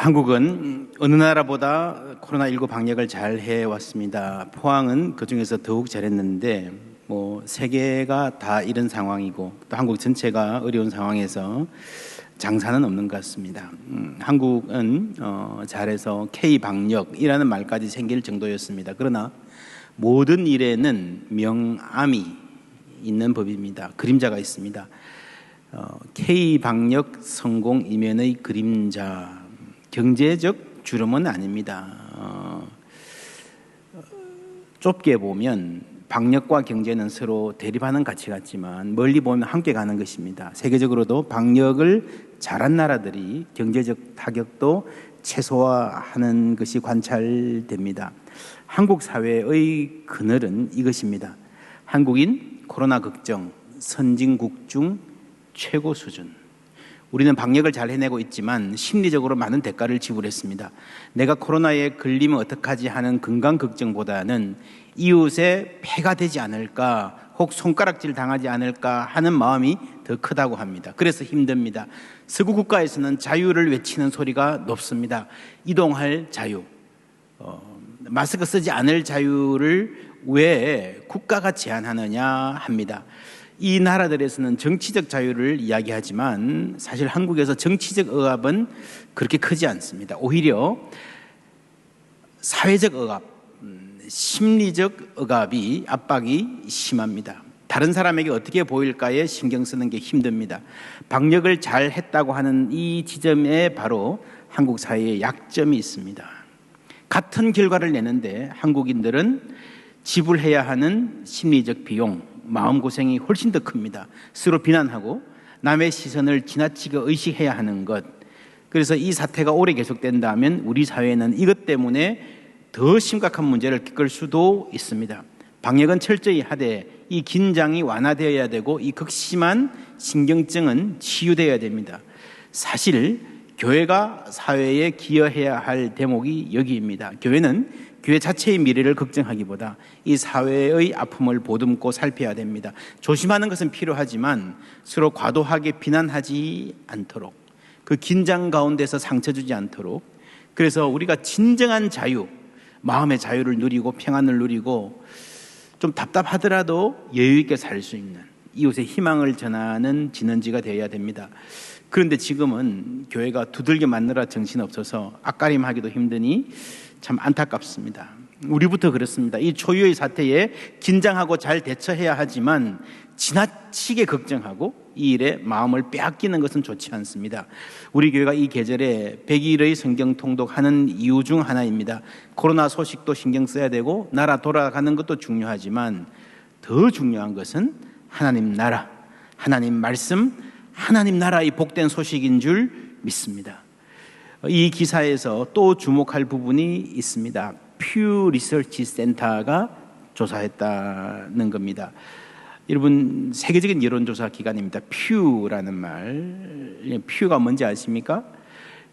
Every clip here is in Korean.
한국은 어느 나라보다 코로나19 방역을 잘 해왔습니다. 포항은 그중에서 더욱 잘했는데 세계가 다 이런 상황이고 또 한국 전체가 어려운 상황에서 장사는 없는 것 같습니다. 한국은 잘해서 K방역이라는 말까지 생길 정도였습니다. 그러나 모든 일에는 명암이 있는 법입니다. 그림자가 있습니다. K방역 성공 이면의 그림자, 경제적 주름은 아닙니다. 좁게 보면 방역과 경제는 서로 대립하는 가치 같지만 멀리 보면 함께 가는 것입니다. 세계적으로도 방역을 잘한 나라들이 경제적 타격도 최소화하는 것이 관찰됩니다. 한국 사회의 그늘은 이것입니다. 한국인 코로나 걱정, 선진국 중 최고 수준. 우리는 방역을 잘 해내고 있지만 심리적으로 많은 대가를 지불했습니다. 내가 코로나에 걸리면 어떡하지 하는 건강 걱정보다는 이웃에 폐가 되지 않을까, 혹 손가락질 당하지 않을까 하는 마음이 더 크다고 합니다. 그래서 힘듭니다. 서구 국가에서는 자유를 외치는 소리가 높습니다. 이동할 자유, 마스크 쓰지 않을 자유를 왜 국가가 제한하느냐 합니다. 이 나라들에서는 정치적 자유를 이야기하지만 사실 한국에서 정치적 억압은 그렇게 크지 않습니다. 오히려 사회적 억압, 심리적 억압이 압박이 심합니다. 다른 사람에게 어떻게 보일까에 신경 쓰는 게 힘듭니다. 방역을 잘 했다고 하는 이 지점에 바로 한국 사회의 약점이 있습니다. 같은 결과를 내는데 한국인들은 지불해야 하는 심리적 비용, 마음고생이 훨씬 더 큽니다. 서로 비난하고 남의 시선을 지나치게 의식해야 하는 것. 그래서 이 사태가 오래 계속된다면 우리 사회는 이것 때문에 더 심각한 문제를 겪을 수도 있습니다. 방역은 철저히 하되 이 긴장이 완화되어야 되고 이 극심한 신경증은 치유되어야 됩니다. 사실 교회가 사회에 기여해야 할 대목이 여기입니다. 교회는 교회 자체의 미래를 걱정하기보다 이 사회의 아픔을 보듬고 살펴야 됩니다. 조심하는 것은 필요하지만 서로 과도하게 비난하지 않도록, 그 긴장 가운데서 상처 주지 않도록, 그래서 우리가 진정한 자유, 마음의 자유를 누리고 평안을 누리고 좀 답답하더라도 여유 있게 살 수 있는, 이웃의 희망을 전하는 진원지가 되어야 됩니다. 그런데 지금은 교회가 두들겨 맞느라 정신없어서 앞가림하기도 힘드니 참 안타깝습니다. 우리부터 그렇습니다. 이 초유의 사태에 긴장하고 잘 대처해야 하지만 지나치게 걱정하고 이 일에 마음을 빼앗기는 것은 좋지 않습니다. 우리 교회가 이 계절에 100일의 성경 통독하는 이유 중 하나입니다. 코로나 소식도 신경 써야 되고 나라 돌아가는 것도 중요하지만 더 중요한 것은 하나님 나라, 하나님 말씀, 하나님 나라의 복된 소식인 줄 믿습니다. 이 기사에서 또 주목할 부분이 있습니다. 퓨 리서치 센터가 조사했다는 겁니다. 여러분, 세계적인 여론조사 기관입니다. 퓨라는 말, 퓨가 뭔지 아십니까?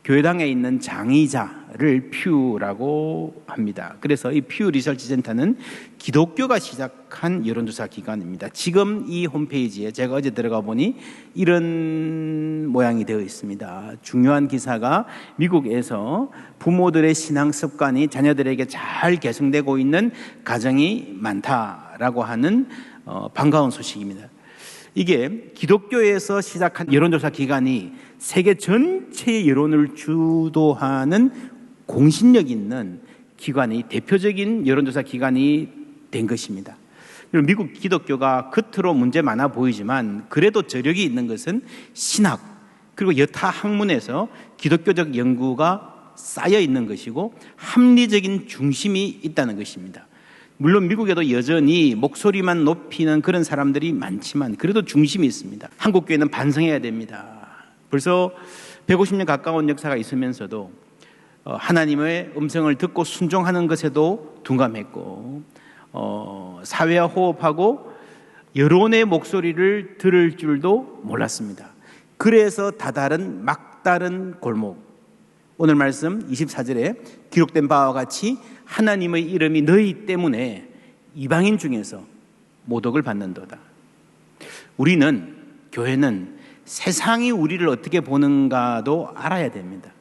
교회당에 있는 장의자를 퓨라고 합니다. 그래서 이 퓨 리서치 센터는 기독교가 시작한 여론조사 기관입니다. 지금 이 홈페이지에 제가 어제 들어가 보니 이런 모양이 되어 있습니다. 중요한 기사가 미국에서 부모들의 신앙 습관이 자녀들에게 잘 개선되고 있는 가정이 많다라고 하는 반가운 소식입니다. 이게 기독교에서 시작한 여론조사 기관이 세계 전체의 여론을 주도하는 공신력 있는 기관이, 대표적인 여론조사 기관이 된 것입니다. 미국 기독교가 겉으로 문제 많아 보이지만 그래도 저력이 있는 것은 신학, 그리고 여타 학문에서 기독교적 연구가 쌓여 있는 것이고 합리적인 중심이 있다는 것입니다. 물론 미국에도 여전히 목소리만 높이는 그런 사람들이 많지만 그래도 중심이 있습니다. 한국 교회는 반성해야 됩니다. 벌써 150년 가까운 역사가 있으면서도 하나님의 음성을 듣고 순종하는 것에도 둔감했고 사회와 호흡하고 여론의 목소리를 들을 줄도 몰랐습니다. 그래서 다다른 막다른 골목, 오늘 말씀 24절에 기록된 바와 같이 하나님의 이름이 너희 때문에 이방인 중에서 모독을 받는도다. 우리는, 교회는 세상이 우리를 어떻게 보는가도 알아야 됩니다.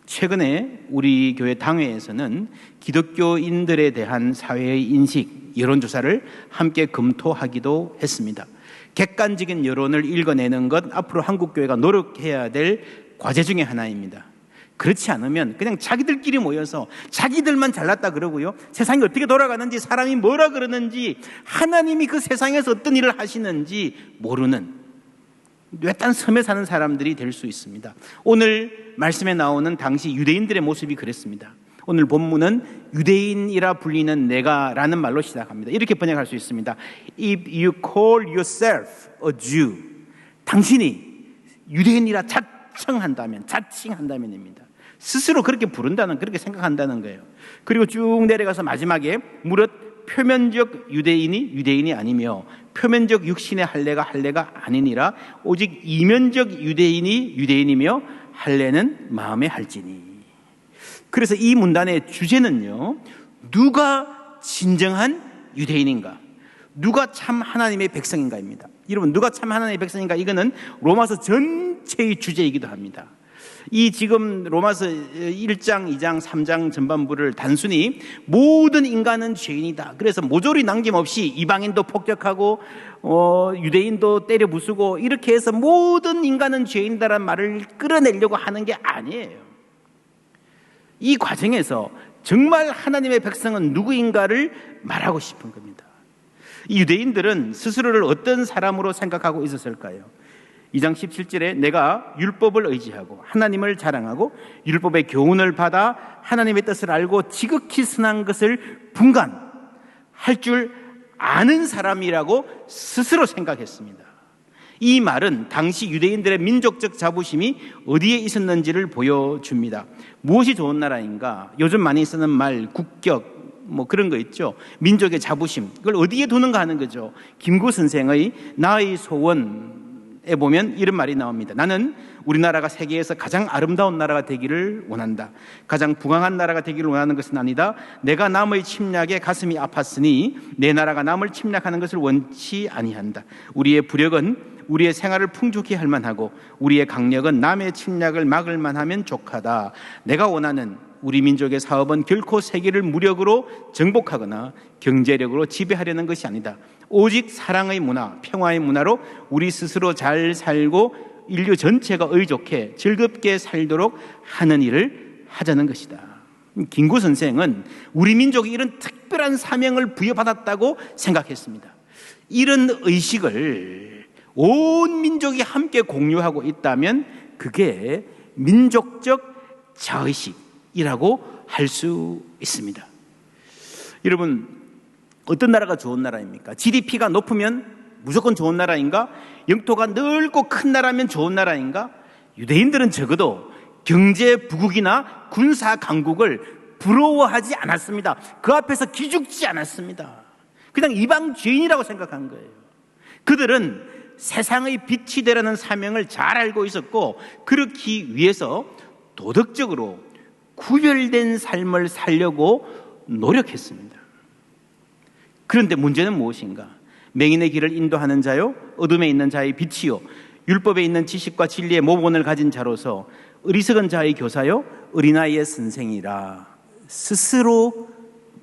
최근에 우리 교회 당회에서는 기독교인들에 대한 사회의 인식, 여론조사를 함께 검토하기도 했습니다. 객관적인 여론을 읽어내는 것 앞으로 한국교회가 노력해야 될 과제 중에 하나입니다. 그렇지 않으면 그냥 자기들끼리 모여서 자기들만 잘났다 그러고요, 세상이 어떻게 돌아가는지, 사람이 뭐라 그러는지, 하나님이 그 세상에서 어떤 일을 하시는지 모르는 외딴 섬에 사는 사람들이 될 수 있습니다. 오늘 말씀에 나오는 당시 유대인들의 모습이 그랬습니다. 오늘 본문은 유대인이라 불리는 내가라는 말로 시작합니다. 이렇게 번역할 수 있습니다. If you call yourself a Jew, 당신이 유대인이라 자칭한다면입니다. 스스로 그렇게 부른다는, 그렇게 생각한다는 거예요. 그리고 쭉 내려가서 마지막에 무릇 표면적 유대인이 아니며 표면적 육신의 할례가 아니니라 오직 이면적 유대인이며 할례는 마음의 할지니. 그래서 이 문단의 주제는요, 누가 진정한 유대인인가, 누가 참 하나님의 백성인가입니다. 여러분, 누가 참 하나님의 백성인가, 이거는 로마서 전체의 주제이기도 합니다. 이 지금 로마서 1장, 2장, 3장 전반부를 단순히 모든 인간은 죄인이다, 그래서 모조리 남김없이 이방인도 폭격하고 유대인도 때려 부수고 이렇게 해서 모든 인간은 죄인이다라는 말을 끌어내려고 하는 게 아니에요. 이 과정에서 정말 하나님의 백성은 누구인가를 말하고 싶은 겁니다. 이 유대인들은 스스로를 어떤 사람으로 생각하고 있었을까요? 2장 17절에 내가 율법을 의지하고 하나님을 자랑하고 율법의 교훈을 받아 하나님의 뜻을 알고 지극히 선한 것을 분간할 줄 아는 사람이라고 스스로 생각했습니다. 이 말은 당시 유대인들의 민족적 자부심이 어디에 있었는지를 보여줍니다. 무엇이 좋은 나라인가? 요즘 많이 쓰는 말, 국격, 그런 거 있죠. 민족의 자부심, 그걸 어디에 두는가 하는 거죠. 김구 선생의 나의 소원에 보면 이런 말이 나옵니다. 나는 우리나라가 세계에서 가장 아름다운 나라가 되기를 원한다. 가장 부강한 나라가 되기를 원하는 것은 아니다. 내가 남의 침략에 가슴이 아팠으니 내 나라가 남을 침략하는 것을 원치 아니한다. 우리의 부력은 우리의 생활을 풍족히 할 만하고 우리의 강력은 남의 침략을 막을 만하면 족하다. 내가 원하는 우리 민족의 사업은 결코 세계를 무력으로 정복하거나 경제력으로 지배하려는 것이 아니다. 오직 사랑의 문화, 평화의 문화로 우리 스스로 잘 살고 인류 전체가 의족해 즐겁게 살도록 하는 일을 하자는 것이다. 김구 선생은 우리 민족이 이런 특별한 사명을 부여받았다고 생각했습니다. 이런 의식을 온 민족이 함께 공유하고 있다면 그게 민족적 자의식이라고 할 수 있습니다. 여러분, 어떤 나라가 좋은 나라입니까? GDP가 높으면 무조건 좋은 나라인가? 영토가 넓고 큰 나라면 좋은 나라인가? 유대인들은 적어도 경제 부국이나 군사 강국을 부러워하지 않았습니다. 그 앞에서 기죽지 않았습니다. 그냥 이방 죄인이라고 생각한 거예요. 그들은 세상의 빛이 되라는 사명을 잘 알고 있었고 그렇기 위해서 도덕적으로 구별된 삶을 살려고 노력했습니다. 그런데 문제는 무엇인가? 맹인의 길을 인도하는 자요, 어둠에 있는 자의 빛이요, 율법에 있는 지식과 진리의 모본을 가진 자로서 어리석은 자의 교사요, 어린아이의 선생이라 스스로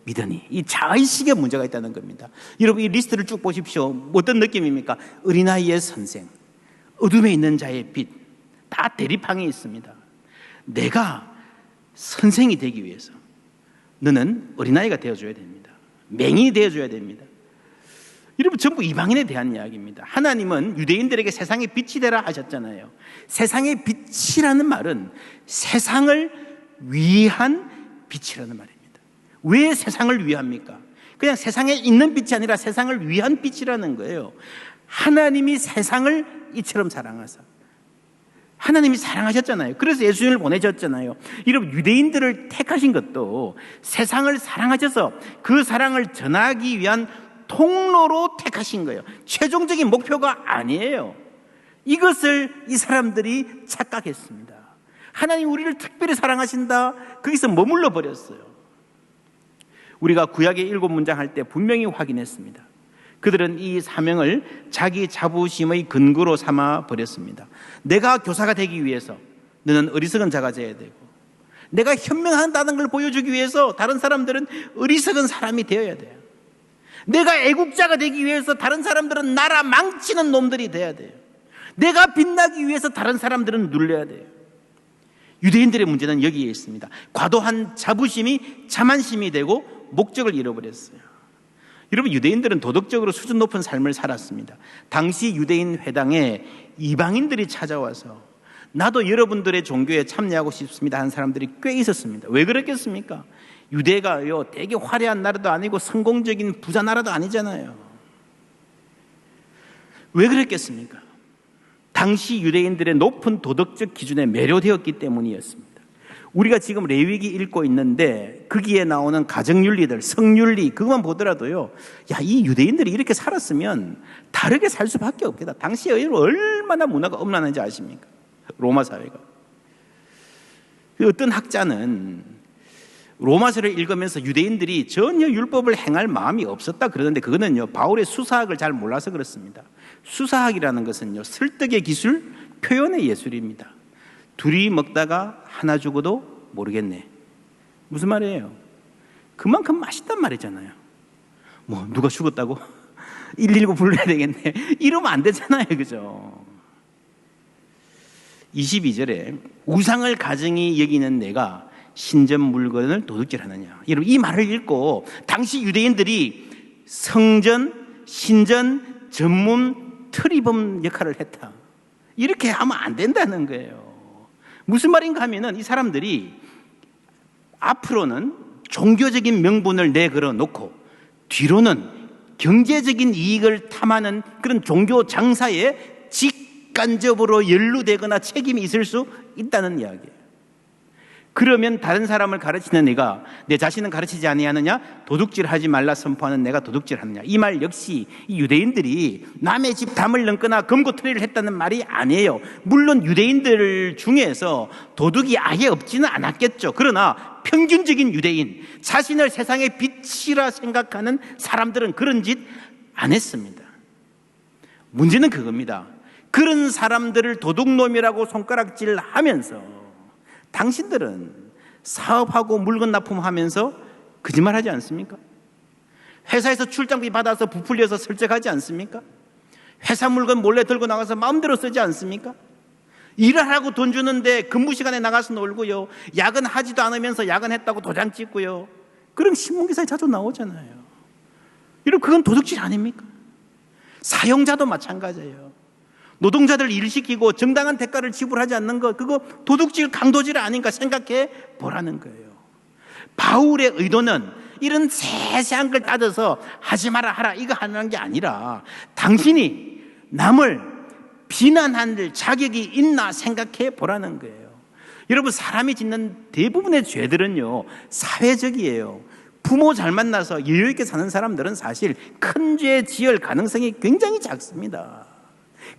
믿으니. 이 자의식에 문제가 있다는 겁니다. 여러분, 이 리스트를 쭉 보십시오. 어떤 느낌입니까? 어린아이의 선생, 어둠에 있는 자의 빛, 다 대립항이 있습니다. 내가 선생이 되기 위해서 너는 어린아이가 되어줘야 됩니다. 맹인이 되어줘야 됩니다. 여러분, 전부 이방인에 대한 이야기입니다. 하나님은 유대인들에게 세상의 빛이 되라 하셨잖아요. 세상의 빛이라는 말은 세상을 위한 빛이라는 말입니다. 왜 세상을 위합니까? 그냥 세상에 있는 빛이 아니라 세상을 위한 빛이라는 거예요. 하나님이 세상을 이처럼 사랑하사, 하나님이 사랑하셨잖아요. 그래서 예수님을 보내셨잖아요. 여러분, 유대인들을 택하신 것도 세상을 사랑하셔서 그 사랑을 전하기 위한 통로로 택하신 거예요. 최종적인 목표가 아니에요. 이것을 이 사람들이 착각했습니다. 하나님 우리를 특별히 사랑하신다, 거기서 머물러 버렸어요. 우리가 구약의 7문장 할 때 분명히 확인했습니다. 그들은 이 사명을 자기 자부심의 근거로 삼아 버렸습니다. 내가 교사가 되기 위해서 너는 어리석은 자가 되어야 되고, 내가 현명하다는 걸 보여주기 위해서 다른 사람들은 어리석은 사람이 되어야 돼요. 내가 애국자가 되기 위해서 다른 사람들은 나라 망치는 놈들이 돼야 돼요. 내가 빛나기 위해서 다른 사람들은 눌려야 돼요. 유대인들의 문제는 여기에 있습니다. 과도한 자부심이 자만심이 되고 목적을 잃어버렸어요. 여러분, 유대인들은 도덕적으로 수준 높은 삶을 살았습니다. 당시 유대인 회당에 이방인들이 찾아와서 나도 여러분들의 종교에 참여하고 싶습니다 하는 사람들이 꽤 있었습니다. 왜 그랬겠습니까? 유대가요, 되게 화려한 나라도 아니고 성공적인 부자 나라도 아니잖아요. 왜 그랬겠습니까? 당시 유대인들의 높은 도덕적 기준에 매료되었기 때문이었습니다. 우리가 지금 레위기 읽고 있는데 거기에 나오는 가정윤리들, 성윤리 그것만 보더라도요, 야, 이 유대인들이 이렇게 살았으면 다르게 살 수밖에 없겠다. 당시에 얼마나 문화가 엄란한지 아십니까? 로마 사회가. 어떤 학자는 로마서를 읽으면서 유대인들이 전혀 율법을 행할 마음이 없었다 그러는데, 그거는요, 바울의 수사학을 잘 몰라서 그렇습니다. 수사학이라는 것은요, 설득의 기술, 표현의 예술입니다. 둘이 먹다가 하나 죽어도 모르겠네. 무슨 말이에요? 그만큼 맛있단 말이잖아요. 뭐 누가 죽었다고? 119 불러야 되겠네. 이러면 안 되잖아요, 그죠? 22절에 우상을 가증히 여기는 내가 신전 물건을 도둑질하느냐. 여러분, 이 말을 읽고 당시 유대인들이 성전, 신전 전문 트리범 역할을 했다. 이렇게 하면 안 된다는 거예요. 무슨 말인가 하면은 이 사람들이 앞으로는 종교적인 명분을 내걸어 놓고 뒤로는 경제적인 이익을 탐하는 그런 종교 장사에 직간접으로 연루되거나 책임이 있을 수 있다는 이야기예요. 그러면 다른 사람을 가르치는 내가 내 자신은 가르치지 아니하느냐? 도둑질하지 말라 선포하는 내가 도둑질하느냐? 이 말 역시 이 유대인들이 남의 집 담을 넘거나 검거투리를 했다는 말이 아니에요. 물론 유대인들 중에서 도둑이 아예 없지는 않았겠죠. 그러나 평균적인 유대인, 자신을 세상의 빛이라 생각하는 사람들은 그런 짓 안 했습니다. 문제는 그겁니다. 그런 사람들을 도둑놈이라고 손가락질하면서 당신들은 사업하고 물건 납품하면서 거짓말하지 않습니까? 회사에서 출장비 받아서 부풀려서 설득하지 않습니까? 회사 물건 몰래 들고 나가서 마음대로 쓰지 않습니까? 일을 하고 돈 주는데 근무 시간에 나가서 놀고요, 야근하지도 않으면서 야근했다고 도장 찍고요, 그런 신문기사에 자주 나오잖아요. 여러분, 그건 도둑질 아닙니까? 사용자도 마찬가지예요. 노동자들 일 시키고 정당한 대가를 지불하지 않는 것, 그거 도둑질, 강도질 아닌가 생각해 보라는 거예요. 바울의 의도는 이런 세세한 걸 따져서 하지 마라 하라 이거 하는 게 아니라 당신이 남을 비난할 자격이 있나 생각해 보라는 거예요. 여러분, 사람이 짓는 대부분의 죄들은요, 사회적이에요. 부모 잘 만나서 여유 있게 사는 사람들은 사실 큰 죄 지을 가능성이 굉장히 작습니다.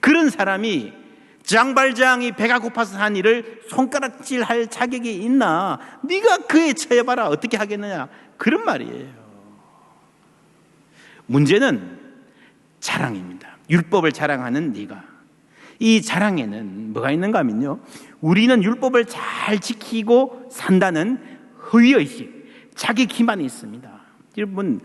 그런 사람이 장발장이 배가 고파서 한 일을 손가락질할 자격이 있나? 네가 그에 처해봐라, 어떻게 하겠느냐, 그런 말이에요. 문제는 자랑입니다. 율법을 자랑하는 네가. 이 자랑에는 뭐가 있는가 하면요, 우리는 율법을 잘 지키고 산다는 허위의식, 자기 기만이 있습니다. 여러분,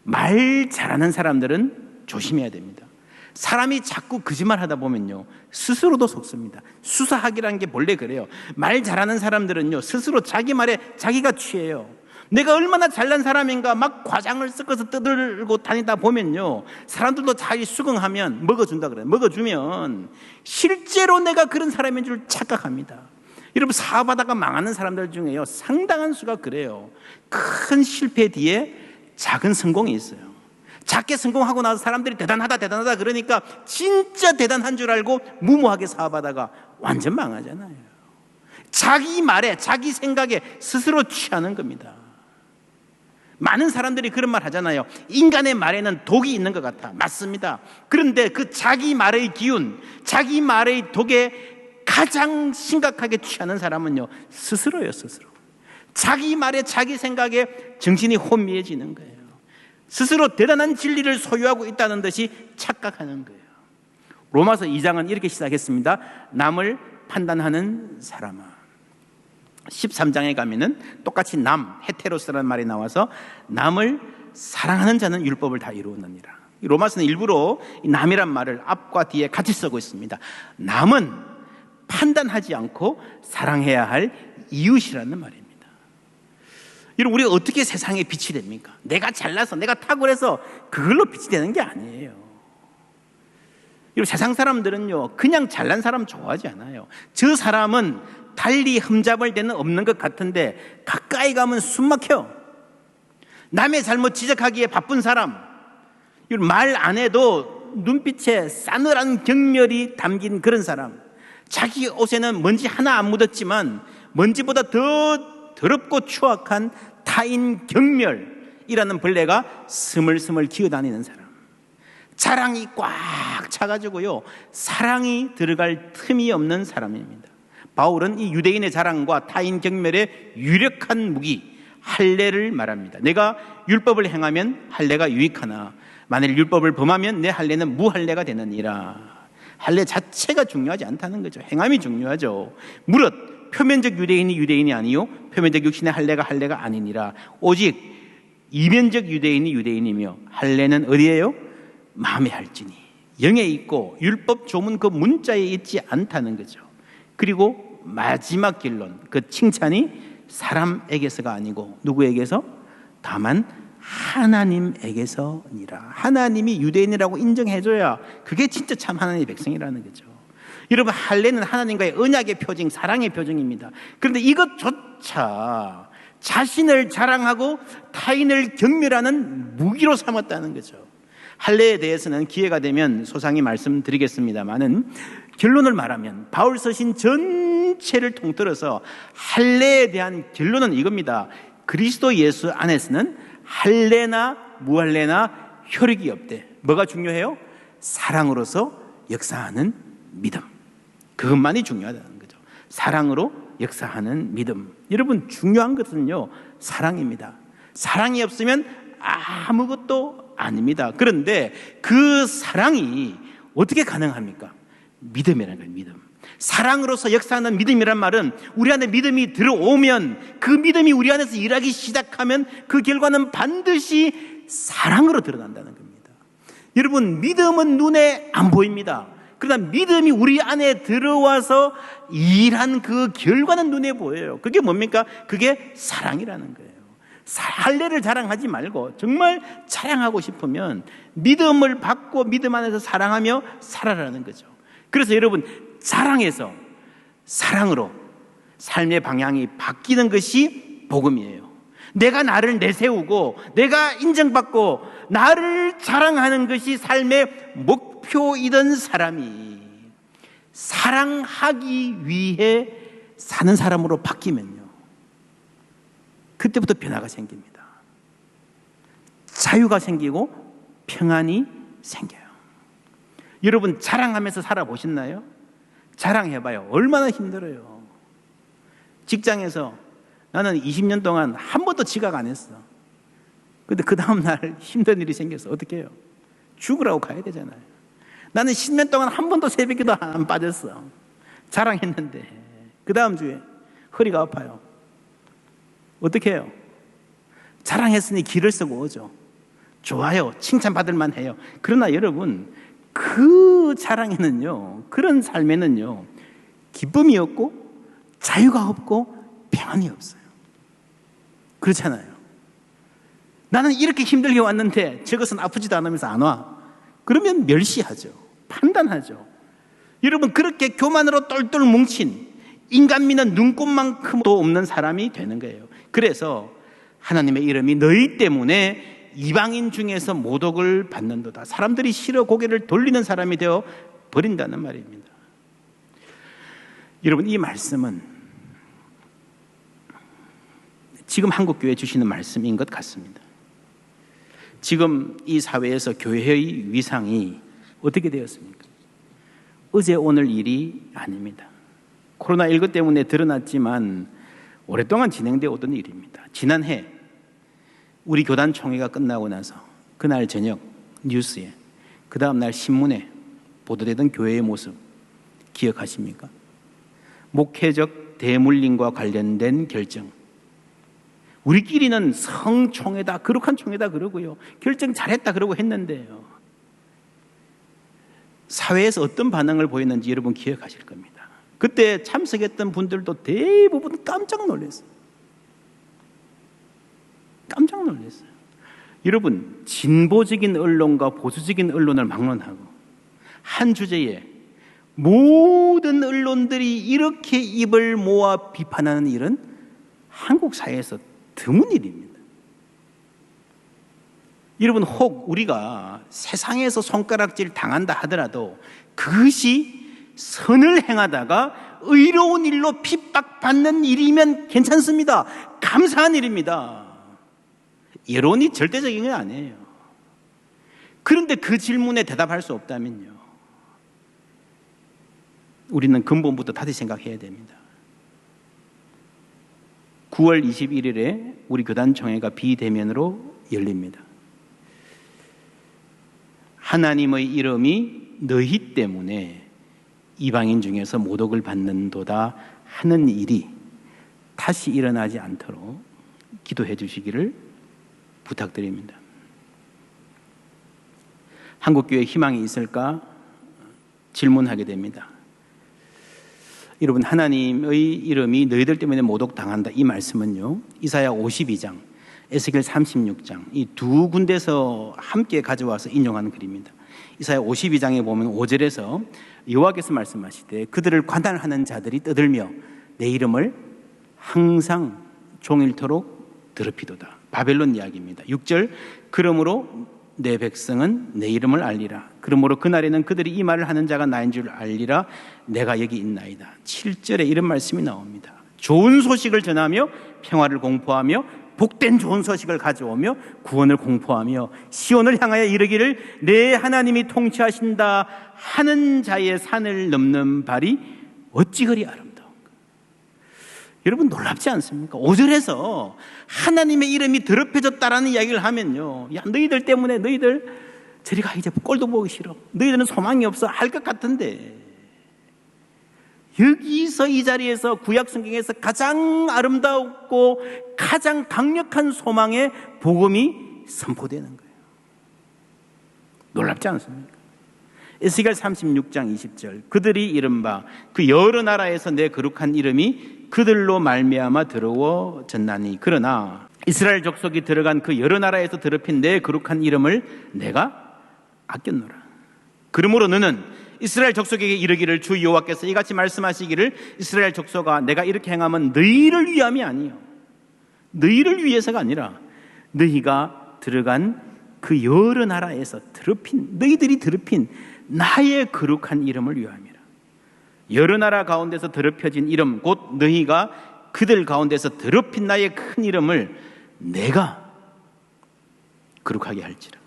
말 잘하는 사람들은 조심해야 됩니다. 사람이 자꾸 거짓말 하다 보면요, 스스로도 속습니다. 수사학이라는 게 본래 그래요. 말 잘하는 사람들은요, 스스로 자기 말에 자기가 취해요. 내가 얼마나 잘난 사람인가 막 과장을 섞어서 떠들고 다니다 보면요, 사람들도 자기 수긍하면 먹어준다 그래요. 먹어주면 실제로 내가 그런 사람인 줄 착각합니다. 여러분, 사업하다가 망하는 사람들 중에요, 상당한 수가 그래요. 큰 실패 뒤에 작은 성공이 있어요. 작게 성공하고 나서 사람들이 대단하다 대단하다 그러니까 진짜 대단한 줄 알고 무모하게 사업하다가 완전 망하잖아요. 자기 말에 자기 생각에 스스로 취하는 겁니다. 많은 사람들이 그런 말 하잖아요. 인간의 말에는 독이 있는 것 같아. 맞습니다. 그런데 그 자기 말의 기운, 자기 말의 독에 가장 심각하게 취하는 사람은요, 스스로예요. 스스로. 자기 말에 자기 생각에 정신이 혼미해지는 거예요. 스스로 대단한 진리를 소유하고 있다는 듯이 착각하는 거예요. 로마서 2장은 이렇게 시작했습니다. 남을 판단하는 사람아. 13장에 가면은 똑같이 헤테로스라는 말이 나와서 남을 사랑하는 자는 율법을 다 이루느니라. 로마서는 일부러 남이란 말을 앞과 뒤에 같이 쓰고 있습니다. 남은 판단하지 않고 사랑해야 할 이웃이라는 말입니다. 여러분, 우리가 어떻게 세상에 빛이 됩니까? 내가 잘나서, 내가 탁월해서 그걸로 빛이 되는 게 아니에요. 여러분, 세상 사람들은요, 그냥 잘난 사람 좋아하지 않아요. 저 사람은 달리 흠잡을 데는 없는 것 같은데 가까이 가면 숨 막혀. 남의 잘못 지적하기에 바쁜 사람, 말 안 해도 눈빛에 싸늘한 경멸이 담긴 그런 사람, 자기 옷에는 먼지 하나 안 묻었지만 먼지보다 더 더럽고 추악한 타인 경멸이라는 벌레가 스물스물 기어다니는 사람, 자랑이 꽉 차가지고요, 사랑이 들어갈 틈이 없는 사람입니다. 바울은 이 유대인의 자랑과 타인 경멸의 유력한 무기 할례를 말합니다. 내가 율법을 행하면 할례가 유익하나 만일 율법을 범하면 내 할례는 무할례가 되느니라. 할례 자체가 중요하지 않다는 거죠. 행함이 중요하죠. 무릇 표면적 유대인이 유대인이 아니요 표면적 육신의 할례가 아니니라. 오직 이면적 유대인이 유대인이며 할례는 어디에요? 마음에 할지니 영에 있고 율법 조문 그 문자에 있지 않다는 거죠. 그리고 마지막 결론, 그 칭찬이 사람에게서가 아니고 누구에게서? 다만 하나님에게서니라. 하나님이 유대인이라고 인정해줘야 그게 진짜 참 하나님의 백성이라는 거죠. 여러분, 할례는 하나님과의 언약의 표징, 사랑의 표징입니다. 그런데 이것조차 자신을 자랑하고 타인을 경멸하는 무기로 삼았다는 거죠. 할례에 대해서는 기회가 되면 소상히 말씀드리겠습니다만은, 결론을 말하면 바울 서신 전체를 통틀어서 할례에 대한 결론은 이겁니다. 그리스도 예수 안에서는 할례나 무할례나 효력이 없대. 뭐가 중요해요? 사랑으로서 역사하는 믿음. 그것만이 중요하다는 거죠. 사랑으로 역사하는 믿음. 여러분, 중요한 것은요, 사랑입니다. 사랑이 없으면 아무것도 아닙니다. 그런데 그 사랑이 어떻게 가능합니까? 믿음이라는 거예요. 믿음. 사랑으로서 역사하는 믿음이란 말은 우리 안에 믿음이 들어오면, 그 믿음이 우리 안에서 일하기 시작하면 그 결과는 반드시 사랑으로 드러난다는 겁니다. 여러분, 믿음은 눈에 안 보입니다. 그러나 믿음이 우리 안에 들어와서 일한 그 결과는 눈에 보여요. 그게 뭡니까? 그게 사랑이라는 거예요. 할례를 자랑하지 말고 정말 자랑하고 싶으면 믿음을 받고 믿음 안에서 사랑하며 살아라는 거죠. 그래서 여러분, 자랑에서 사랑으로 삶의 방향이 바뀌는 것이 복음이에요. 내가 나를 내세우고 내가 인정받고 나를 자랑하는 것이 삶의 목표이던 사람이 사랑하기 위해 사는 사람으로 바뀌면요, 그때부터 변화가 생깁니다. 자유가 생기고 평안이 생겨요. 여러분, 자랑하면서 살아보셨나요? 자랑해봐요. 얼마나 힘들어요. 직장에서 나는 20년 동안 한 번도 지각 안 했어. 근데 그 다음날 힘든 일이 생겨서 어떻게 해요? 죽으라고 가야 되잖아요. 나는 10년 동안 한 번도 새벽기도 안 빠졌어. 자랑했는데 그 다음 주에 허리가 아파요. 어떻게 해요? 자랑했으니 기를 쓰고 오죠. 좋아요. 칭찬받을 만해요. 그러나 여러분, 그 자랑에는요, 그런 삶에는요, 기쁨이 없고 자유가 없고 평안이 없어요. 그렇잖아요. 나는 이렇게 힘들게 왔는데 저것은 아프지도 않으면서 안 와. 그러면 멸시하죠. 판단하죠. 여러분, 그렇게 교만으로 똘똘 뭉친 인간 미는 눈곱만큼도 없는 사람이 되는 거예요. 그래서 하나님의 이름이 너희 때문에 이방인 중에서 모독을 받는도다. 사람들이 싫어 고개를 돌리는 사람이 되어 버린다는 말입니다. 여러분, 이 말씀은 지금 한국교회 주시는 말씀인 것 같습니다. 지금 이 사회에서 교회의 위상이 어떻게 되었습니까? 어제 오늘 일이 아닙니다. 코로나19 때문에 드러났지만 오랫동안 진행되어 오던 일입니다. 지난해 우리 교단 총회가 끝나고 나서 그날 저녁 뉴스에, 그 다음날 신문에 보도되던 교회의 모습 기억하십니까? 목회적 대물림과 관련된 결정. 우리끼리는 성총회다, 거룩한 총회다 그러고요. 결정 잘했다 그러고 했는데요. 사회에서 어떤 반응을 보였는지 여러분 기억하실 겁니다. 그때 참석했던 분들도 대부분 깜짝 놀랐어요. 깜짝 놀랐어요. 여러분, 진보적인 언론과 보수적인 언론을 막론하고 한 주제에 모든 언론들이 이렇게 입을 모아 비판하는 일은 한국 사회에서 드문 일입니다. 여러분, 혹 우리가 세상에서 손가락질 당한다 하더라도 그것이 선을 행하다가 의로운 일로 핍박받는 일이면 괜찮습니다. 감사한 일입니다. 여론이 절대적인 건 아니에요. 그런데 그 질문에 대답할 수 없다면요, 우리는 근본부터 다시 생각해야 됩니다. 9월 21일에 우리 교단총회가 비대면으로 열립니다. 하나님의 이름이 너희 때문에 이방인 중에서 모독을 받는도다 하는 일이 다시 일어나지 않도록 기도해 주시기를 부탁드립니다. 한국교회에 희망이 있을까 질문하게 됩니다. 여러분, 하나님의 이름이 너희들 때문에 모독당한다, 이 말씀은요, 이사야 52장, 에스겔 36장 이 두 군데서 함께 가져와서 인용하는 글입니다. 이사야 52장에 보면 5절에서 여호와께서 말씀하시되 그들을 관할하는 자들이 떠들며 내 이름을 항상 종일토록 더럽히도다. 바벨론 이야기입니다. 6절, 그러므로 내 백성은 내 이름을 알리라. 그러므로 그날에는 그들이 이 말을 하는 자가 나인 줄 알리라. 내가 여기 있나이다. 7절에 이런 말씀이 나옵니다. 좋은 소식을 전하며 평화를 공포하며 복된 좋은 소식을 가져오며 구원을 공포하며 시온을 향하여 이르기를 내 하나님이 통치하신다 하는 자의 산을 넘는 발이 어찌 그리 아름다운가. 여러분, 놀랍지 않습니까? 5절에서 하나님의 이름이 더럽혀졌다라는 이야기를 하면요, 야, 너희들 때문에 너희들 저리 가, 이제 꼴도 보기 싫어, 너희들은 소망이 없어 할 것 같은데, 여기서 이 자리에서 구약 성경에서 가장 아름답고 가장 강력한 소망의 복음이 선포되는 거예요. 놀랍지 않습니까? 에스겔 36장 20절, 그들이 이른바 그 여러 나라에서 내 거룩한 이름이 그들로 말미암아 더러워졌나니 그러나 이스라엘 족속이 들어간 그 여러 나라에서 더럽힌 내 거룩한 이름을 내가 아꼈노라. 그러므로 너는 이스라엘 족속에게 이르기를 주 여호와께서 이같이 말씀하시기를 이스라엘 족속아, 내가 이렇게 행하면 너희를 위함이 아니요, 너희를 위해서가 아니라 너희가 들어간 그 여러 나라에서 더럽힌, 너희들이 더럽힌 나의 거룩한 이름을 위함이라. 여러 나라 가운데서 더럽혀진 이름 곧 너희가 그들 가운데서 더럽힌 나의 큰 이름을 내가 거룩하게 할지라.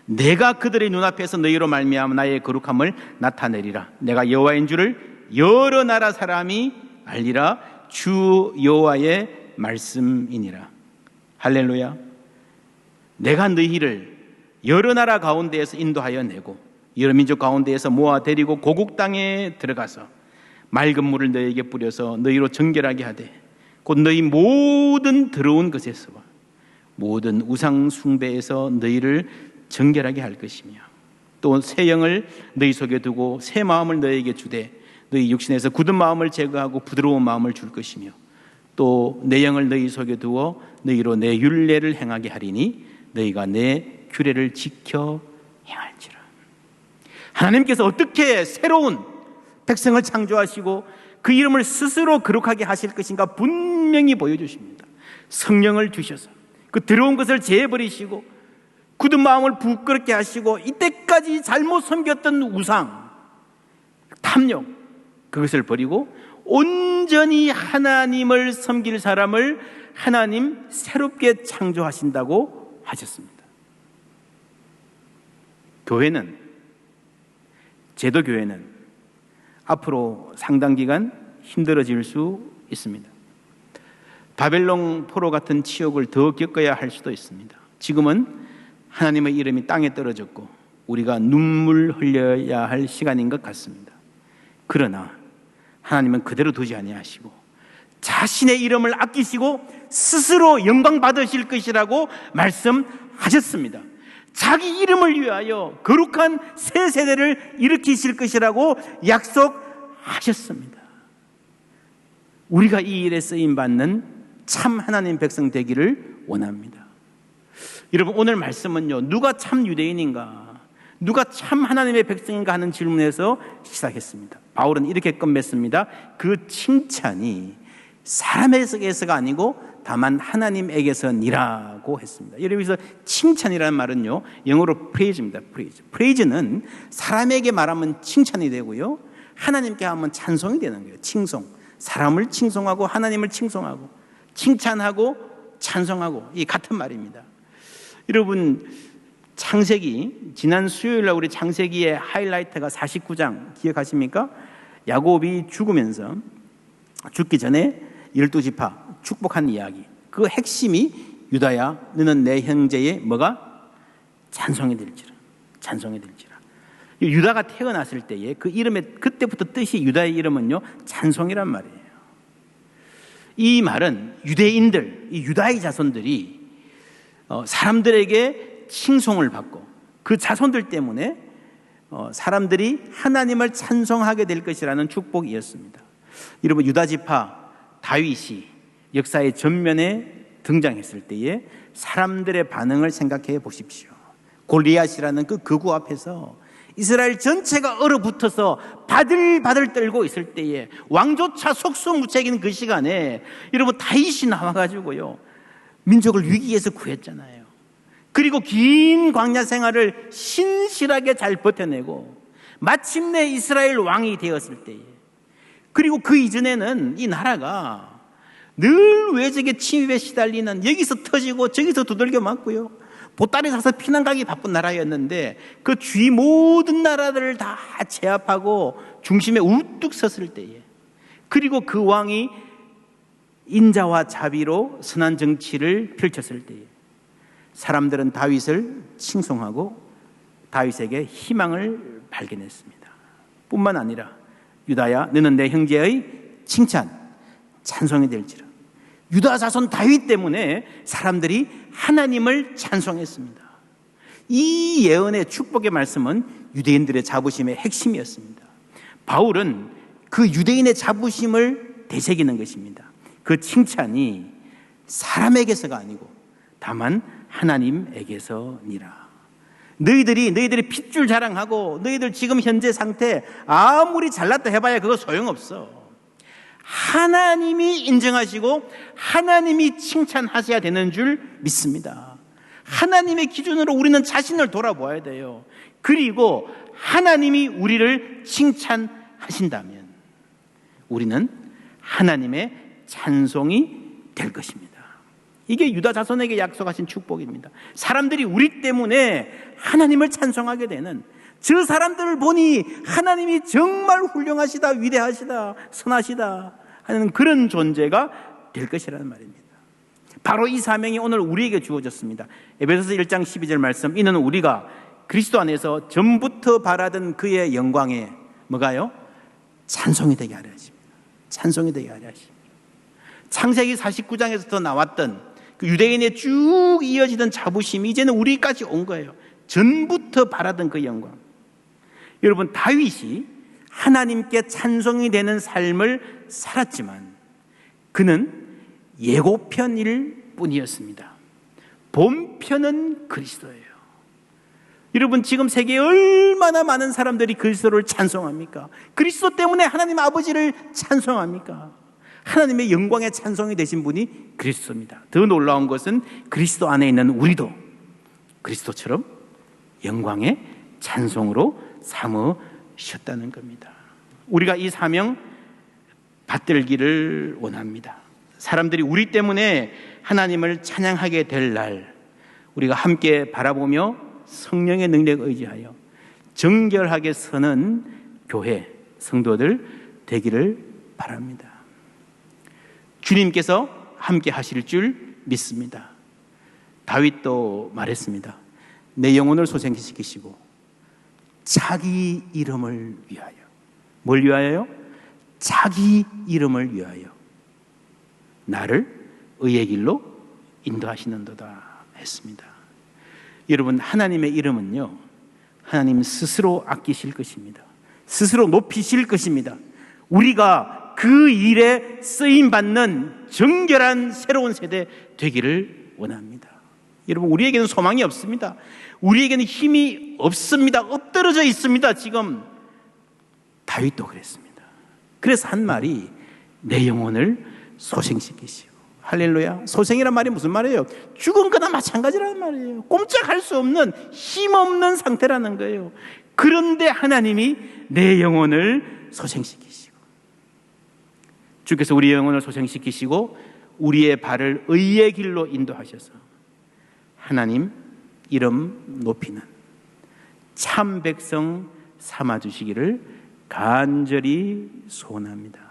내가 그들의 눈앞에서 너희로 말미암아 나의 거룩함을 나타내리라. 내가 여호와인 줄을 여러 나라 사람이 알리라. 주 여호와의 말씀이니라. 할렐루야. 내가 너희를 여러 나라 가운데에서 인도하여 내고 여러 민족 가운데에서 모아 데리고 고국 땅에 들어가서 맑은 물을 너희에게 뿌려서 너희로 정결하게 하되 곧 너희 모든 더러운 것에서와 모든 우상 숭배에서 너희를 정결하게 할 것이며 또 새 영을 너희 속에 두고 새 마음을 너희에게 주되 너희 육신에서 굳은 마음을 제거하고 부드러운 마음을 줄 것이며 또 내 영을 너희 속에 두어 너희로 내 율례를 행하게 하리니 너희가 내 규례를 지켜 행할지라. 하나님께서 어떻게 새로운 백성을 창조하시고 그 이름을 스스로 거룩하게 하실 것인가 분명히 보여주십니다. 성령을 주셔서 그 더러운 것을 제해버리시고 굳은 마음을 부끄럽게 하시고 이때까지 잘못 섬겼던 우상, 탐욕, 그것을 버리고 온전히 하나님을 섬길 사람을 하나님 새롭게 창조하신다고 하셨습니다. 교회는, 제도교회는 앞으로 상당 기간 힘들어질 수 있습니다. 바벨론 포로 같은 치욕을 더 겪어야 할 수도 있습니다. 지금은 하나님의 이름이 땅에 떨어졌고 우리가 눈물 흘려야 할 시간인 것 같습니다. 그러나 하나님은 그대로 두지 아니하시고 자신의 이름을 아끼시고 스스로 영광 받으실 것이라고 말씀하셨습니다. 자기 이름을 위하여 거룩한 새 세대를 일으키실 것이라고 약속하셨습니다. 우리가 이 일에 쓰임받는 참 하나님 백성 되기를 원합니다. 여러분, 오늘 말씀은요, 누가 참 유대인인가, 누가 참 하나님의 백성인가 하는 질문에서 시작했습니다. 바울은 이렇게 끝맺습니다. 그 칭찬이 사람에게서가 아니고 다만 하나님에게서니라고 했습니다. 여기서 칭찬이라는 말은요, 영어로 praise입니다. praise는 사람에게 말하면 칭찬이 되고요, 하나님께 하면 찬송이 되는 거예요. 칭송. 사람을 칭송하고 하나님을 칭송하고 칭찬하고 찬송하고, 이 같은 말입니다. 여러분, 창세기, 지난 수요일날 우리 창세기의 하이라이트가 49장 기억하십니까? 야곱이 죽으면서, 죽기 전에 12지파 축복한 이야기, 그 핵심이 유다야 너는 내 형제의 뭐가? 찬송이 될지라. 찬송이 될지라. 유다가 태어났을 때에 그 이름의, 그때부터 뜻이, 유다의 이름은요, 찬송이란 말이에요. 이 말은 유대인들, 이 유다의 자손들이 사람들에게 칭송을 받고 그 자손들 때문에 사람들이 하나님을 찬송하게 될 것이라는 축복이었습니다. 여러분, 유다 지파 다윗이 역사의 전면에 등장했을 때에 사람들의 반응을 생각해 보십시오. 골리앗이라는 그 거구 앞에서 이스라엘 전체가 얼어붙어서 바들바들 떨고 있을 때에, 왕조차 속수무책인 그 시간에 여러분, 다윗이 나와가지고요, 민족을 위기에서 구했잖아요. 그리고 긴 광야 생활을 신실하게 잘 버텨내고 마침내 이스라엘 왕이 되었을 때에, 그리고 그 이전에는 이 나라가 늘 외적의 침입에 시달리는, 여기서 터지고 저기서 두들겨 맞고요, 보따리 사서 피난 가기 바쁜 나라였는데 그 주위 모든 나라들을 다 제압하고 중심에 우뚝 섰을 때에, 그리고 그 왕이 인자와 자비로 선한 정치를 펼쳤을 때에 사람들은 다윗을 칭송하고 다윗에게 희망을 발견했습니다. 뿐만 아니라 유다야 너는 내 형제의 칭찬, 찬송이 될지라. 유다 자손 다윗 때문에 사람들이 하나님을 찬송했습니다. 이 예언의 축복의 말씀은 유대인들의 자부심의 핵심이었습니다. 바울은 그 유대인의 자부심을 되새기는 것입니다. 그 칭찬이 사람에게서가 아니고 다만 하나님에게서니라. 너희들이 핏줄 자랑하고 너희들 지금 현재 상태 아무리 잘났다 해봐야 그거 소용없어. 하나님이 인정하시고 하나님이 칭찬하셔야 되는 줄 믿습니다. 하나님의 기준으로 우리는 자신을 돌아보아야 돼요. 그리고 하나님이 우리를 칭찬하신다면 우리는 하나님의 찬송이 될 것입니다. 이게 유다 자손에게 약속하신 축복입니다. 사람들이 우리 때문에 하나님을 찬송하게 되는, 저 사람들을 보니 하나님이 정말 훌륭하시다, 위대하시다, 선하시다 하는 그런 존재가 될 것이라는 말입니다. 바로 이 사명이 오늘 우리에게 주어졌습니다. 에베소서 1장 12절 말씀, 이는 우리가 그리스도 안에서 전부터 바라던 그의 영광에 뭐가요? 찬송이 되게 하려 하십니다. 찬송이 되게 하려 하십니다. 창세기 49장에서 나왔던 그 유대인의 쭉 이어지던 자부심이 이제는 우리까지 온 거예요. 전부터 바라던 그 영광. 여러분, 다윗이 하나님께 찬송이 되는 삶을 살았지만 그는 예고편일 뿐이었습니다. 본편은 그리스도예요. 여러분, 지금 세계에 얼마나 많은 사람들이 그리스도를 찬송합니까? 그리스도 때문에 하나님 아버지를 찬송합니까? 하나님의 영광의 찬송이 되신 분이 그리스도입니다. 더 놀라운 것은 그리스도 안에 있는 우리도 그리스도처럼 영광의 찬송으로 삼으셨다는 겁니다. 우리가 이 사명 받들기를 원합니다. 사람들이 우리 때문에 하나님을 찬양하게 될 날, 우리가 함께 바라보며 성령의 능력에 의지하여 정결하게 서는 교회, 성도들 되기를 바랍니다. 주님께서 함께 하실 줄 믿습니다. 다윗도 말했습니다. 내 영혼을 소생시키시고 자기 이름을 위하여. 뭘 위하여요? 자기 이름을 위하여 나를 의의 길로 인도하시는도다 했습니다. 여러분, 하나님의 이름은요, 하나님 스스로 아끼실 것입니다. 스스로 높이실 것입니다. 우리가 그 일에 쓰임받는 정결한 새로운 세대 되기를 원합니다. 여러분, 우리에게는 소망이 없습니다. 우리에게는 힘이 없습니다. 엎드러져 있습니다. 지금 다윗도 그랬습니다. 그래서 한 말이 내 영혼을 소생시키시고, 할렐루야. 소생이란 말이 무슨 말이에요? 죽은 거나 마찬가지라는 말이에요. 꼼짝할 수 없는 힘없는 상태라는 거예요. 그런데 하나님이 내 영혼을 소생시키시고, 주께서 우리의 영혼을 소생시키시고 우리의 발을 의의 길로 인도하셔서 하나님 이름 높이는 참 백성 삼아주시기를 간절히 소원합니다.